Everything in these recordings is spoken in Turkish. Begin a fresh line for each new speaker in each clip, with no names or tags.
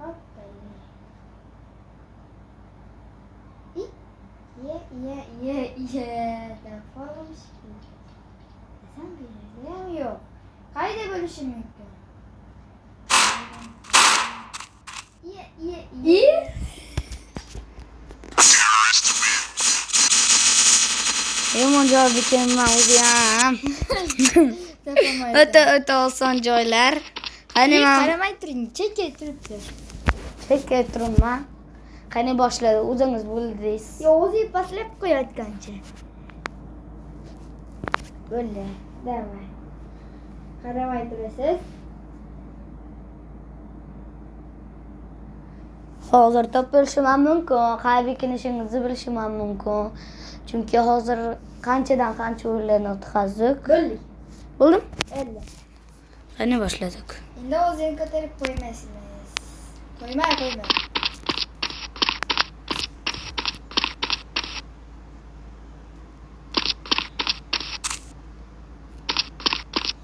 Hop.
Defolmuş ki. Sen bilirəm yox. Qayda bölüşüm mümkün.
Yomon javob ekanman o'ziyam. O'ta oson joylar. Qani men
Qaramay turing, chekkay turibdi.
chekkay turibman. Qani boshladi, o'zingiz bo'ldingiz.
Yo, o'zi pastlab qo'yayotgancha. Bo'ldi. Davay. Qaramay turasiz.
Hozir topilishim ham mumkin, qayerga ishingizni bilishim ham mumkin. Chunki hozir qanchadan qancha o'yinlarni o'tkazdik.
Bo'ldik.
Bo'ldim?
Endi.
Qani boshladik.
Endi o'zingizni ko'tarib qo'ymaysiz. Qo'ymay.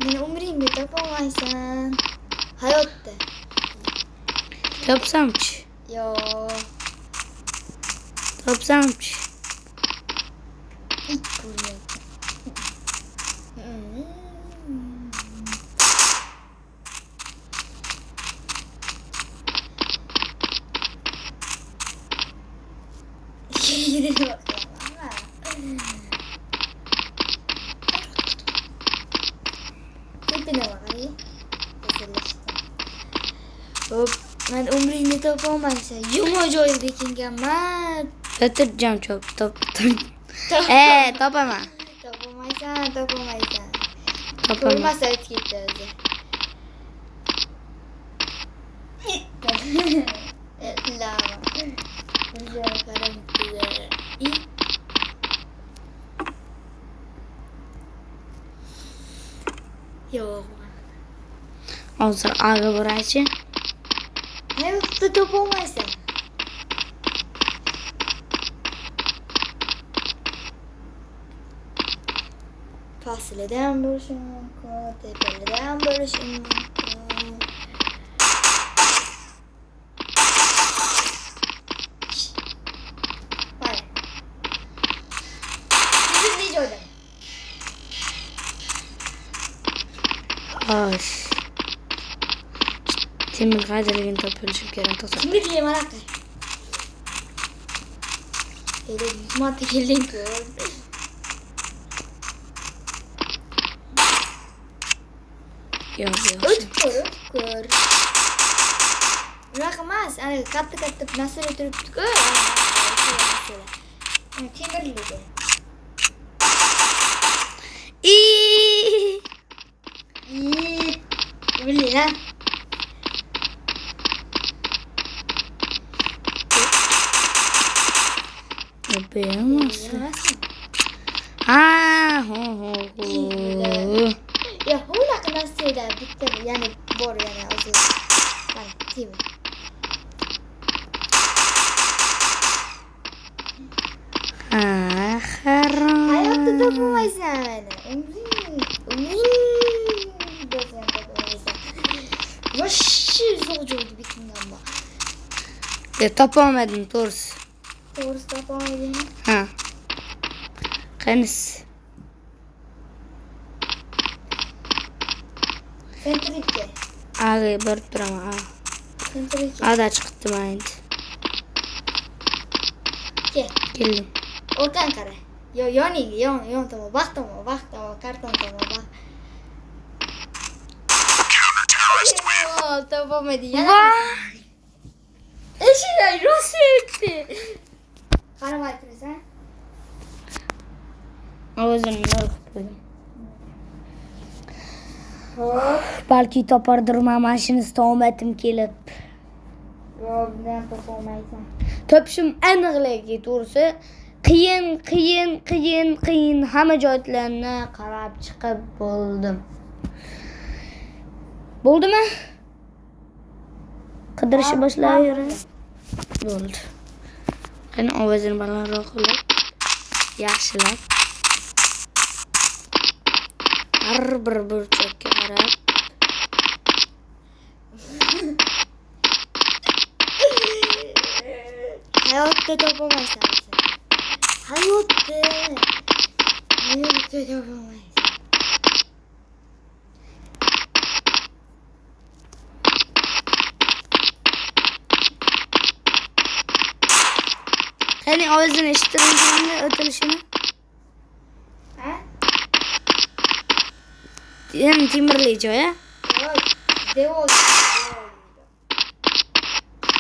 Meni umringga topolmaysan. Hayotda.
Topsamchi.
Yo.
Topsamchi.
İlk ko'ryapman. Tipine bak hadi. Hop, ben umringni topolmaysan. Yuma joyi bekinganman.
O'tirjam top. Topaman.
Topolmaysan.
Topaman.
Ko'rmasa o'tib ketdi o'zi. Lava. Bunga qaramdi. Yo'q.
Hozir ag'i bo'rachi.
Hayotda topolmaysan. Faslidan bo'lishi mumkin, tepalidan bo'lishi mumkin. Vay. Siz ne joyda?
Xo'sh. Temir qayerligini topilishim kerak to'g'ri.
Kimlikli maraqa. Ele 100 marta kelding-ku.
Yo'q.
O'tib ko'r. Unaqa emas, ana katta narsalar turibdi-ku. Temirligi. Bildi ha.
Yapamazsın.
Ya unaqa narsalar bitta yana bor yana o'zi. Mana temir.
Harom.
Hayotda topolmaysan. Voshshi zo'r joyda bekinganman.
Topolmadim to'g'risi.
To'g'risi topolmadingmi?
Ha. Qanis.
Sen tirikka.
Ag'i borib turaman.
Sen tirikka.
Ada chiqibdi men endi. Keldim.
Orqan qara. Yo yoniga, yon tomon, baxt tomon, karton tomon, baxt. Topolmading.
Voy!
Eshiklar rosa etdi. Qaramay turasan.
O'zimni o'qib qo'ydim. Balki topardirman, mashinasi tomatim kelib.
Yo, bundan topolmaysan.
Topishim aniqligi to'g'risi qiyin hamma joylarni qarab chiqib bo'ldim. Bo'ldimi? Qidirishni boshlayver. Bo'ldi. Qani ovozini balandroq qilib, yaxshilab har bir burchakka qarab
Hayotda topolmaysan. Hayotda. Hayotda yapamayız.
Hani ağzını eşittirince ötülüşünü.
Ha?
Yani timirleyici o ya.
Yok. Devol.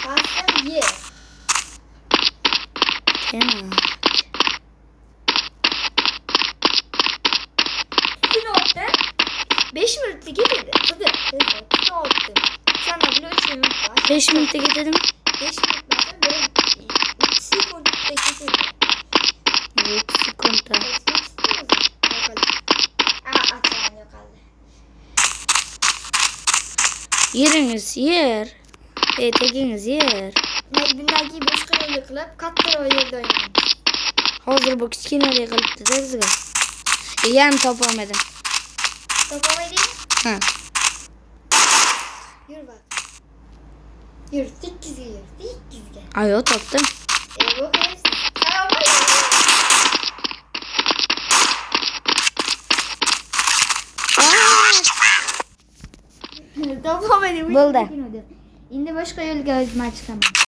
Bastım ye.
Tamam.
Tütün attım. 5 minutta gidildi. Hadi. Tütün attım. Sana bile 3 minut var.
5 minute gidelim.
5 minut var. Böyle 3 sekundda gidildi.
3 sekunda. Yeriniz yer. Teginiz yer.
Bundan boshqa yo'lga qilib, kattaroq yerda o'ynaymiz.
Hozir bu kichkinaroq qilibdi-da bizga. Yana topolmadim.
Topolmaydingmi?
Ha.
Yur bak. Yur, tekkizga yur, tekkizga.
Ayo topdim.
Bu qaysi? Salom alaykum. Topolmadim.
Bo'ldi.
Endi boshqa yo'lga o'zim chiqaman.